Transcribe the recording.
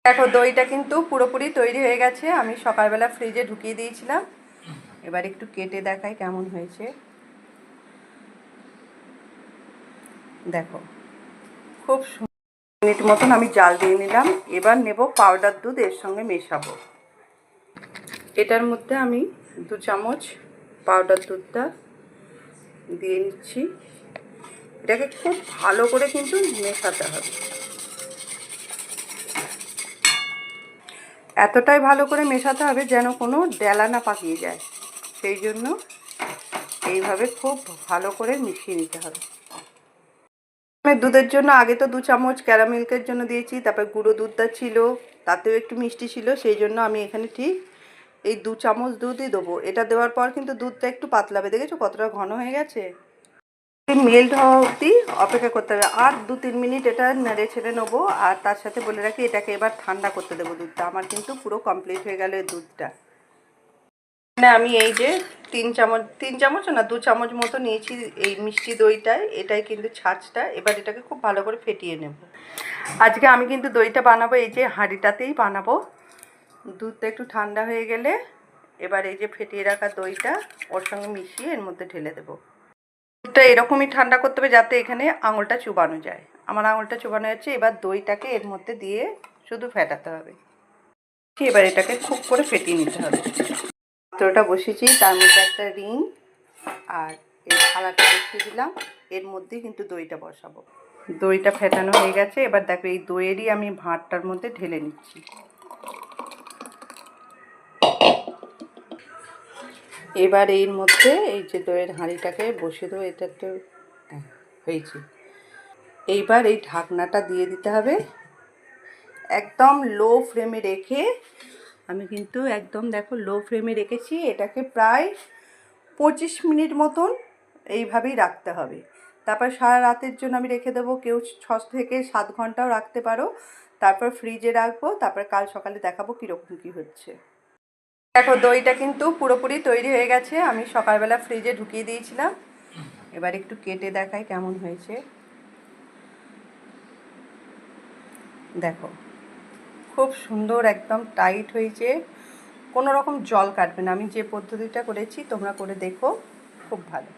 দেখো দইটা কিন্তু পুরোপুরি তৈরি হয়ে গেছে। আমি সকালবেলা ফ্রিজে ঢুকিয়ে দিয়েছিলাম। এবার একটু কেটে দেখাই কেমন হয়েছে। দেখো খুব মিনিট মতন আমি জাল দিয়ে নিলাম। এবার নেব পাউডার দুধ, এর সঙ্গে মেশাবো। এটার মধ্যে আমি 2 চামচ পাউডার দুধটা দিয়ে নিচ্ছি। এটাকে খুব ভালো করে কিন্তু মেশাতে হবে। এতটাই ভালো করে মেশাতে হবে যেন কোনো ডেলা না পাকিয়ে যায়। সেই জন্য এইভাবে খুব ভালো করে মিশিয়ে নিতে হবে। দুধের জন্য আগে তো 2 চামচ ক্যারামেলকের জন্য দিয়েছি, তারপর গুঁড়ো দুধটা ছিল, তাতেও একটু মিষ্টি ছিল, সেই জন্য আমি এখানে ঠিক এই 2 চামচ দুধই দেবো। এটা দেওয়ার পর কিন্তু দুধটা একটু পাতলা হবে। দেখেছো কতটা ঘন হয়ে গেছে? মেল্ট হওয়া অবধি অপেক্ষা করতে হবে। আর 2-3 মিনিট এটা নেড়ে ছেড়ে নেবো। আর তার সাথে বলে রাখি, এটাকে এবার ঠান্ডা করতে দেবো দুধটা। আমার কিন্তু পুরো কমপ্লিট হয়ে গেল এই দুধটা। আমি এই যে 3 চামচ না 2 চামচ মতো নিয়েছি এই মিষ্টি দইটায়। এটাই কিন্তু ছাঁচটা। এবার এটাকে খুব ভালো করে ফেটিয়ে নেব। আজকে আমি কিন্তু দইটা বানাবো এই যে হাঁড়িটাতেই বানাবো। দুধটা একটু ঠান্ডা হয়ে গেলে এবার এই যে ফেটিয়ে রাখা দইটা ওর সঙ্গে মিশিয়ে এর মধ্যে ঢেলে দেবো। দুধটা এরকমই ঠান্ডা করতে হবে যাতে এখানে আঙুলটা চুবানো যায়। আমার আঙুলটা চুবানো যাচ্ছে। এবার দইটাকে এর মধ্যে দিয়ে শুধু ফেটাতে হবে। এবার এটাকে খুব করে ফেটিয়ে নিতে হবে। পাত্রটা বসিয়েছি, তার মধ্যে একটা রিং আর এই থালাটা বসিয়ে দিলাম। এর মধ্যেই কিন্তু দইটা বসাবো। দইটা ফেটানো হয়ে গেছে। এবার দেখো এই দইয়েরই আমি ভাঁড়টার মধ্যে ঢেলে নিচ্ছি। এবার এর মধ্যে এই যে দইয়ের হাঁড়িটাকে বসিয়ে দেবো। এটা একটু হয়েছে। এইবার এই ঢাকনাটা দিয়ে দিতে হবে একদম লো ফ্লেমে রেখে। আমি কিন্তু একদম দেখো লো ফ্লেমে রেখেছি। এটাকে প্রায় 25 মিনিট মতন এইভাবেই রাখতে হবে। তারপর সারা রাতের জন্য আমি রেখে দেবো। কেউ 6 থেকে 7 ঘন্টাও রাখতে পারো। তারপর ফ্রিজে রাখবো। তারপর কাল সকালে দেখাবো কীরকম কী হচ্ছে। দেখো দইটা কিন্তু পুরোপুরি তৈরি হয়ে গেছে। আমি সকালবেলা ফ্রিজে ঢুকিয়ে দিয়েছিলাম। এবার একটু কেটে দেখাই কেমন হয়েছে। দেখো খুব সুন্দর একদম টাইট হয়েছে। কোনো রকম জল কাটবে না। আমি যে পদ্ধতিটা করেছি তোমরা করে দেখো, খুব ভালো।